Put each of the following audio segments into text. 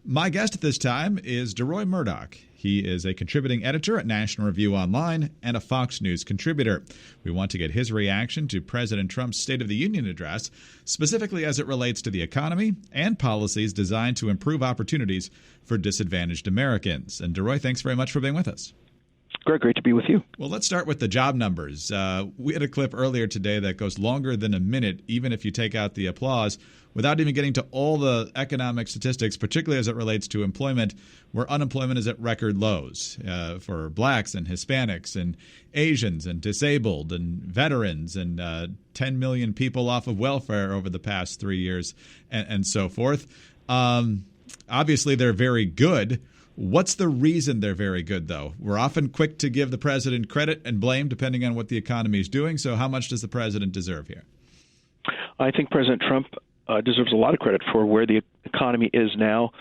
My guest at this time is Deroy Murdock. He is a contributing editor at National Review Online and a Fox News contributor. We want to get his reaction to President Trump's State of the Union address, specifically as it relates to the economy and policies designed to improve opportunities for disadvantaged Americans. And Deroy, thanks very much for being with us. Great to be with you. Well, let's start with the job numbers. We had a clip earlier today that goes longer than a minute, even if you take out the applause, without even getting to all the economic statistics, particularly as it relates to employment, where unemployment is at record lows for blacks and Hispanics and Asians and disabled and veterans and 10 million people off of welfare over the past 3 years and so forth. Obviously, they're very good. What's the reason they're very good, though? We're often quick to give the president credit and blame depending on what the economy is doing. So how much does the president deserve here? I think President Trump deserves a lot of credit for where the economy is now.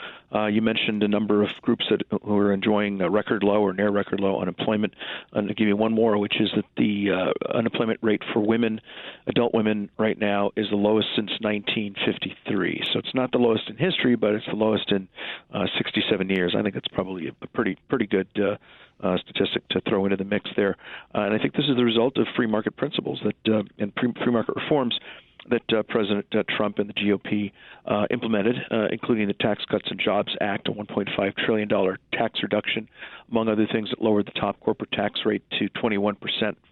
You mentioned a number of groups who are enjoying a record low or near record low unemployment. And to give you one more, which is that the unemployment rate for women, adult women right now, is the lowest since 1953. So it's not the lowest in history, but it's the lowest in 67 years. I think that's probably a pretty good statistic to throw into the mix there. And I think this is the result of free market principles and free market reforms that President Trump and the GOP implemented, including the Tax Cuts and Jobs Act, a $1.5 trillion tax reduction, among other things that lowered the top corporate tax rate to 21%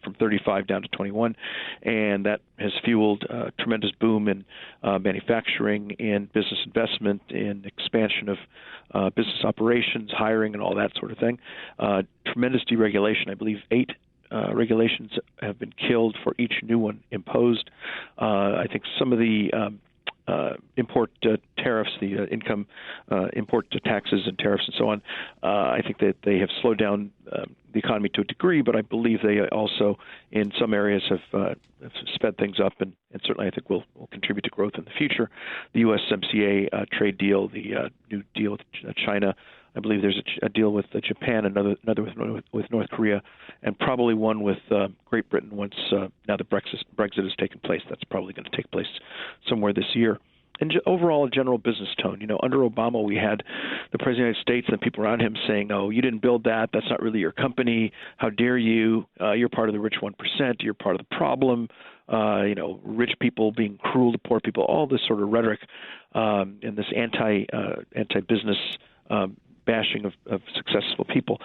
from 35 down to 21. And that has fueled a tremendous boom in manufacturing, in business investment, in expansion of business operations, hiring, and all that sort of thing. Tremendous deregulation. I believe 8 regulations have been killed for each new one imposed. I think some of the import tariffs, the income import taxes and tariffs and so on, I think that they have slowed down the economy to a degree, but I believe they also, in some areas, have sped things up, and certainly I think will contribute to growth in the future. The USMCA trade deal, the new deal with China, I believe there's a deal with Japan, another with North Korea, and probably one with Great Britain once now that Brexit has taken place. That's probably going to take place somewhere this year. And overall, a general business tone. You know, under Obama, we had the President of the United States and the people around him saying, "Oh, you didn't build that. That's not really your company. How dare you? You're part of the rich 1%. You're part of the problem." Rich people being cruel to poor people. All this sort of rhetoric and this anti-business bashing of successful people.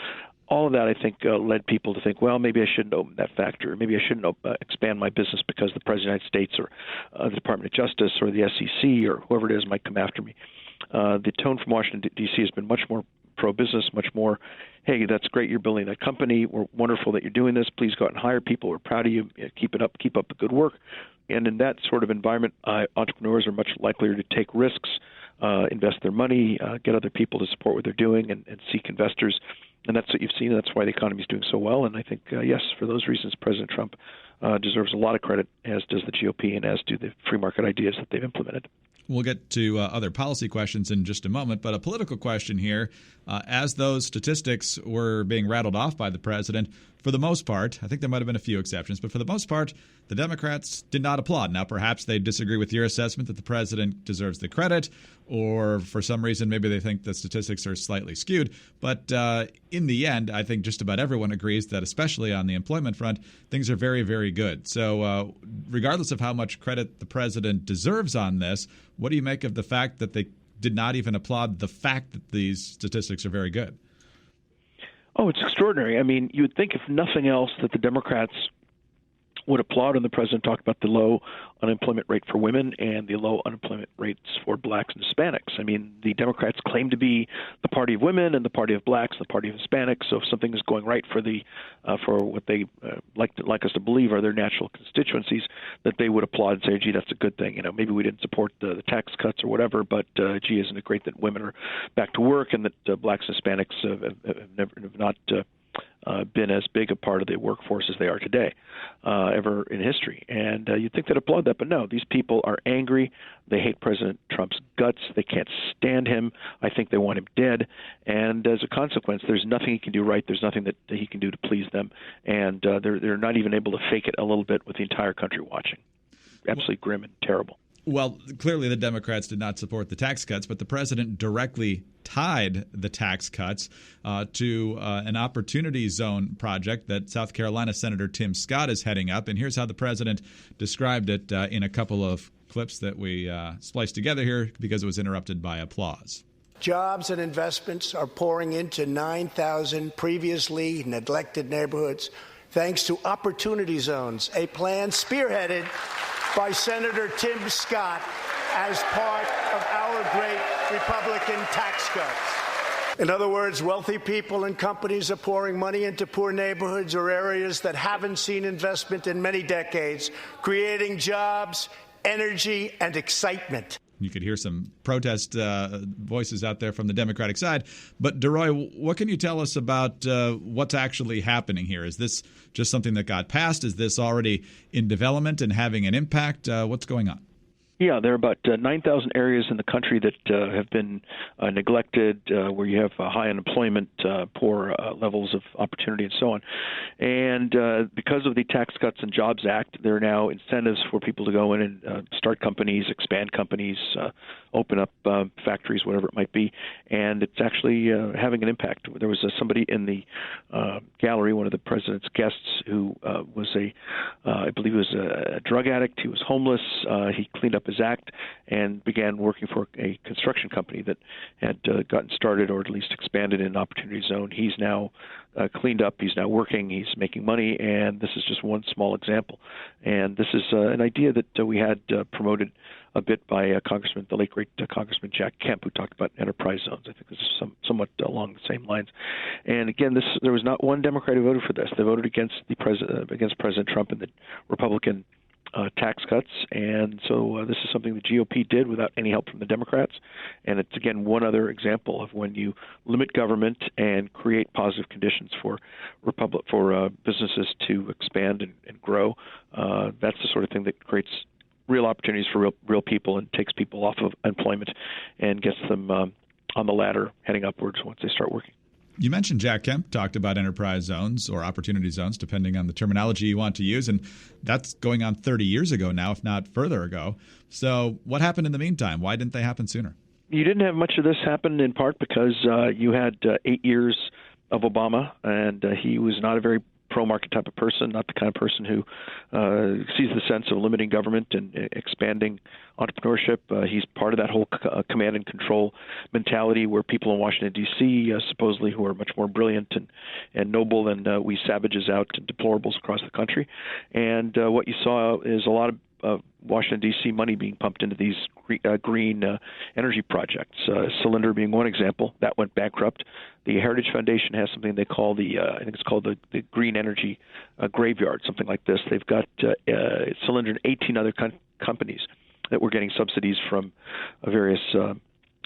All of that, I think, led people to think, well, maybe I shouldn't open that factory. Maybe I shouldn't expand my business because the President of the United States or the Department of Justice or the SEC or whoever it is might come after me. The tone from Washington, D.C. has been much more pro-business, much more, hey, that's great, you're building that company. We're wonderful that you're doing this. Please go out and hire people. We're proud of you. Keep it up. Keep up the good work. And in that sort of environment, entrepreneurs are much likelier to take risks, invest their money, get other people to support what they're doing, and seek investors. And that's what you've seen. That's why the economy is doing so well. And I think, yes, for those reasons, President Trump deserves a lot of credit, as does the GOP and as do the free market ideas that they've implemented. We'll get to other policy questions in just a moment, but a political question here. As those statistics were being rattled off by the president, for the most part, I think there might have been a few exceptions, but for the most part, the Democrats did not applaud. Now, perhaps they disagree with your assessment that the president deserves the credit, or for some reason, maybe they think the statistics are slightly skewed. But in the end, I think just about everyone agrees that, especially on the employment front, things are very, very good. So regardless of how much credit the president deserves on this, what do you make of the fact that they did not even applaud the fact that these statistics are very good? Oh, it's extraordinary. I mean, you would think, if nothing else, that the Democrats would applaud when the president talked about the low unemployment rate for women and the low unemployment rates for blacks and Hispanics. I mean, the Democrats claim to be the party of women and the party of blacks and the party of Hispanics. So if something is going right for what they like us to believe are their natural constituencies, that they would applaud and say, "Gee, that's a good thing. You know, maybe we didn't support the tax cuts or whatever, but gee, isn't it great that women are back to work and that blacks and Hispanics have not been as big a part of the workforce as they are today, ever in history." And you'd think they'd applaud that, but no, these people are angry. They hate President Trump's guts. They can't stand him. I think they want him dead. And as a consequence, there's nothing he can do right. There's nothing that he can do to please them. And they're not even able to fake it a little bit with the entire country watching. Absolutely grim and terrible. Well, clearly the Democrats did not support the tax cuts, but the president directly tied the tax cuts to an opportunity zone project that South Carolina Senator Tim Scott is heading up. And here's how the president described it in a couple of clips that we spliced together here because it was interrupted by applause. Jobs and investments are pouring into 9,000 previously neglected neighborhoods thanks to opportunity zones, a plan spearheaded by Senator Tim Scott as part of our great Republican tax cuts. In other words, wealthy people and companies are pouring money into poor neighborhoods or areas that haven't seen investment in many decades, creating jobs, energy, and excitement. You could hear some protest voices out there from the Democratic side. But, Deroy, what can you tell us about what's actually happening here? Is this just something that got passed? Is this already in development and having an impact? What's going on? Yeah, there are about 9,000 areas in the country that have been neglected, where you have high unemployment, poor levels of opportunity, and so on. And because of the Tax Cuts and Jobs Act, there are now incentives for people to go in and start companies, expand companies, open up factories, whatever it might be. And it's actually having an impact. There was somebody in the gallery, one of the president's guests, who was I believe he was a drug addict. He was homeless. He cleaned up his act and began working for a construction company that had gotten started or at least expanded in an opportunity zone. He's now cleaned up. He's now working. He's making money, and this is just one small example. And this is an idea that we had promoted a bit by the late great Congressman Jack Kemp, who talked about enterprise zones. I think this is somewhat along the same lines. And again, there was not one Democrat who voted for this. They voted against President Trump and the Republican tax cuts, and so this is something the GOP did without any help from the Democrats, and it's, again, one other example of when you limit government and create positive conditions for businesses to expand and grow. That's the sort of thing that creates real opportunities for real people and takes people off of employment and gets them on the ladder heading upwards once they start working. You mentioned Jack Kemp talked about enterprise zones or opportunity zones, depending on the terminology you want to use, and that's going on 30 years ago now, if not further ago. So what happened in the meantime? Why didn't they happen sooner? You didn't have much of this happen in part because you had 8 years of Obama, and he was not a very pro-market type of person, not the kind of person who sees the sense of limiting government and expanding entrepreneurship. He's part of that whole command and control mentality where people in Washington, D.C., supposedly who are much more brilliant and noble than we savages out and deplorables across the country. And what you saw is a lot of Washington, D.C. money being pumped into these green energy projects. Cylinder being one example. That went bankrupt. The Heritage Foundation has something they call I think it's called the Green Energy Graveyard, something like this. They've got Cylinder and 18 other companies that were getting subsidies from various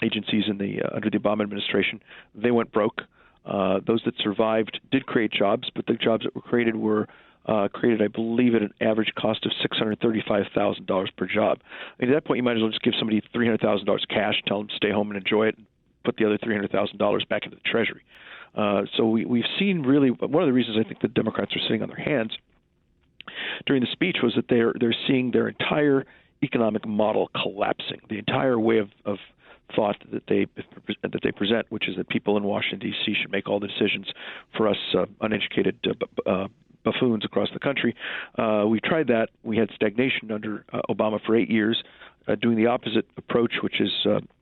agencies under the Obama administration. They went broke. Those that survived did create jobs, but the jobs that were created, I believe, at an average cost of $635,000 per job. I mean, at that point, you might as well just give somebody $300,000 cash, tell them to stay home and enjoy it, and put the other $300,000 back into the Treasury. So we've seen really one of the reasons I think the Democrats are sitting on their hands during the speech was that they're seeing their entire economic model collapsing, the entire way of thought that they present, which is that people in Washington, D.C. should make all the decisions for us uneducated buffoons across the country. We tried that. We had stagnation under Obama for 8 years, doing the opposite approach, which is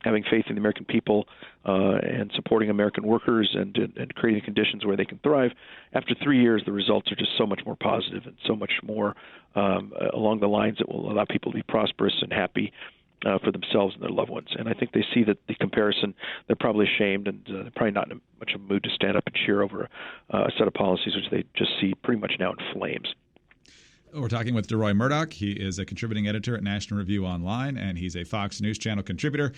having faith in the American people and supporting American workers and creating conditions where they can thrive. After 3 years, the results are just so much more positive and so much more along the lines that will allow people to be prosperous and happy for themselves and their loved ones. And I think they see that the comparison, they're probably ashamed and they're probably not in much of a mood to stand up and cheer over a set of policies which they just see pretty much now in flames. We're talking with Deroy Murdock. He is a contributing editor at National Review Online, and he's a Fox News Channel contributor.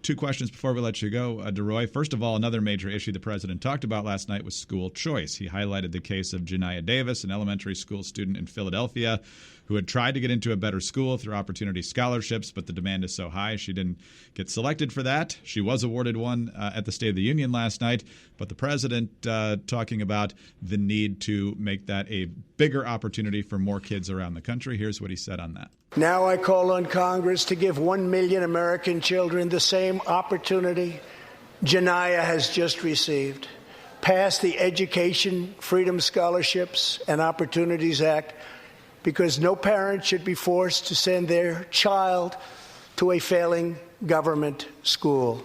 2 questions before we let you go, Deroy. First of all, another major issue the president talked about last night was school choice. He highlighted the case of Janiah Davis, an elementary school student in Philadelphia who had tried to get into a better school through opportunity scholarships, but the demand is so high she didn't get selected for that. She was awarded one at the State of the Union last night, but the president talking about the need to make that a bigger opportunity for more kids around the country. Here's what he said on that. Now I call on Congress to give 1 million American children the same opportunity Janiyah has just received. Pass the Education Freedom Scholarships and Opportunities Act, because no parent should be forced to send their child to a failing government school.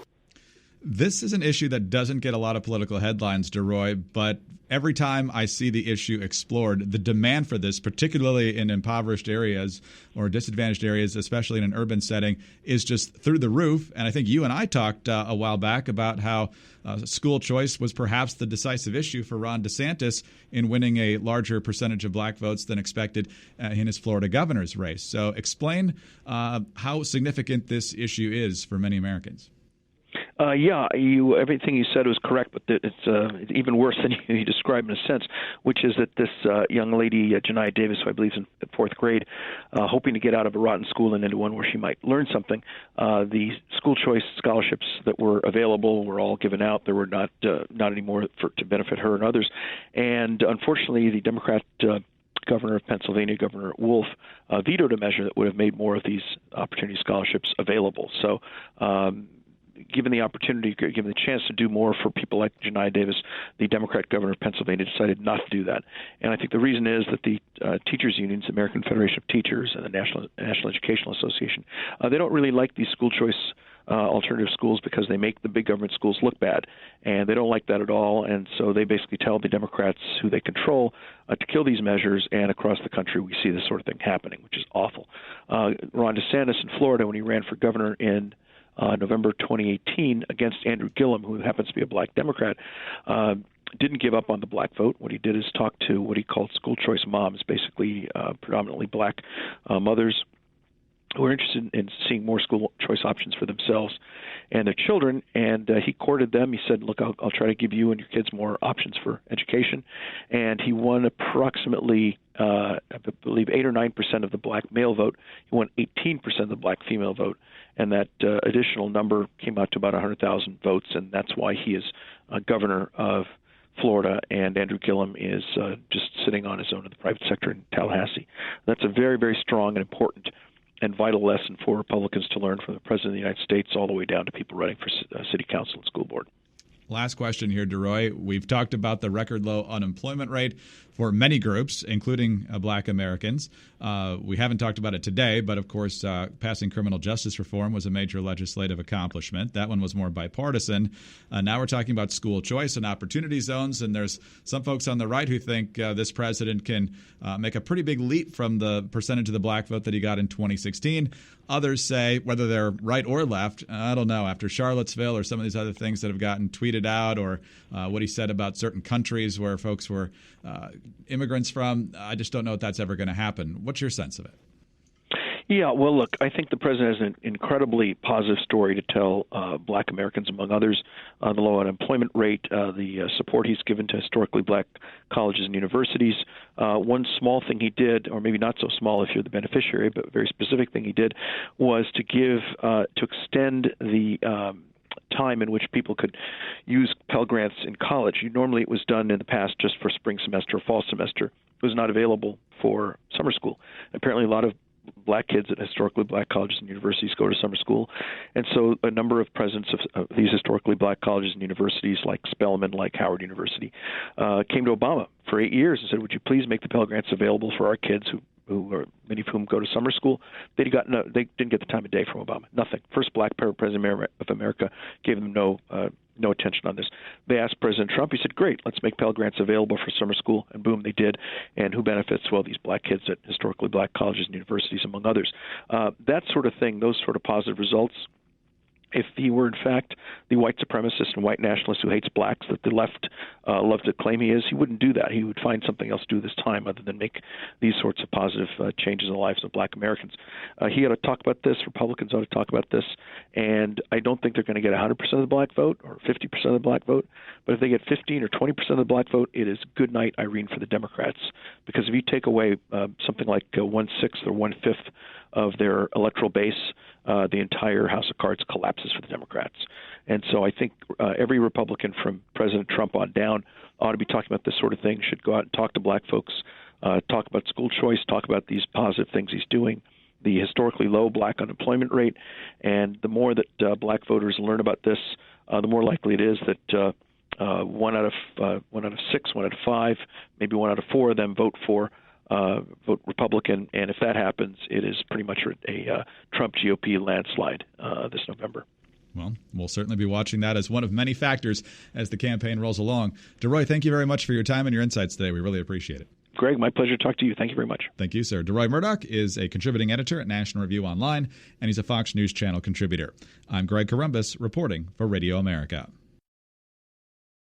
This is an issue that doesn't get a lot of political headlines, Deroy, but every time I see the issue explored, the demand for this, particularly in impoverished areas or disadvantaged areas, especially in an urban setting, is just through the roof. And I think you and I talked a while back about how school choice was perhaps the decisive issue for Ron DeSantis in winning a larger percentage of black votes than expected in his Florida governor's race. So explain how significant this issue is for many Americans. Everything you said was correct, but it's even worse than you described in a sense, which is that this young lady, Janiyah Davis, who I believe is in fourth grade, hoping to get out of a rotten school and into one where she might learn something. The school choice scholarships that were available were all given out. There were not any more to benefit her and others. And unfortunately, the Democrat Governor of Pennsylvania, Governor Wolf, vetoed a measure that would have made more of these opportunity scholarships available. So given the opportunity, given the chance to do more for people like Janiyah Davis, the Democrat governor of Pennsylvania decided not to do that. And I think the reason is that the teachers unions, American Federation of Teachers and the National Educational Association, they don't really like these school choice alternative schools because they make the big government schools look bad, and they don't like that at all. And so they basically tell the Democrats, who they control, to kill these measures. And across the country, we see this sort of thing happening, which is awful. Ron DeSantis in Florida, when he ran for governor in November 2018 against Andrew Gillum, who happens to be a black Democrat, didn't give up on the black vote. What he did is talk to what he called school choice moms, basically predominantly black mothers who are interested in seeing more school choice options for themselves and their children. And he courted them. He said, look, I'll try to give you and your kids more options for education. And he won approximately, I believe, 8 or 9% of the black male vote. He won 18% of the black female vote. And that additional number came out to about 100,000 votes. And that's why he is governor of Florida, and Andrew Gillum is just sitting on his own in the private sector in Tallahassee. That's a very, very strong and important and vital lesson for Republicans to learn from the President of the United States all the way down to people running for city council and school board. Last question here, Deroy. We've talked about the record low unemployment rate for many groups, including black Americans. We haven't talked about it today, but of course, passing criminal justice reform was a major legislative accomplishment. That one was more bipartisan. Now we're talking about school choice and opportunity zones, and there's some folks on the right who think this president can make a pretty big leap from the percentage of the black vote that he got in 2016. Others say, whether they're right or left, I don't know, after Charlottesville or some of these other things that have gotten tweeted out, or what he said about certain countries where folks were immigrants from, I just don't know if that's ever going to happen. What's your sense of it? Yeah, well, look, I think the president has an incredibly positive story to tell black Americans, among others, the low unemployment rate, the support he's given to historically black colleges and universities. One small thing he did, or maybe not so small if you're the beneficiary, but a very specific thing he did, was to extend the time in which people could use Pell Grants in college. Normally it was done in the past just for spring semester or fall semester. It was not available for summer school. Apparently a lot of black kids at historically black colleges and universities go to summer school. And so a number of presidents of these historically black colleges and universities, like Spelman, like Howard University, came to Obama for 8 years and said, would you please make the Pell Grants available for our kids who are, many of whom go to summer school? They didn't get the time of day from Obama. Nothing. First black president of America gave them no attention on this. They asked President Trump. He said, great, let's make Pell Grants available for summer school. And boom, they did. And who benefits? Well, these black kids at historically black colleges and universities, among others. That sort of thing, those sort of positive results, if he were, in fact, the white supremacist and white nationalist who hates blacks that the left loves to claim he is, he wouldn't do that. He would find something else to do this time other than make these sorts of positive changes in the lives of black Americans. He ought to talk about this. Republicans ought to talk about this. And I don't think they're going to get 100% of the black vote or 50% of the black vote. But if they get 15 or 20% of the black vote, it is good night, Irene, for the Democrats. Because if you take away something like 1/6 or 1/5 of their electoral base, the entire house of cards collapses for the Democrats. And so I think every Republican from President Trump on down ought to be talking about this sort of thing, should go out and talk to black folks, talk about school choice, talk about these positive things he's doing, the historically low black unemployment rate. And the more that black voters learn about this, the more likely it is that one out of 6, 1 out of 5, maybe 1 out of 4 of them vote Republican. And if that happens, it is pretty much a Trump GOP landslide this November. Well, we'll certainly be watching that as one of many factors as the campaign rolls along. Deroy, thank you very much for your time and your insights today. We really appreciate it. Greg, my pleasure to talk to you. Thank you very much. Thank you, sir. Deroy Murdock is a contributing editor at National Review Online, and he's a Fox News Channel contributor. I'm Greg Columbus, reporting for Radio America.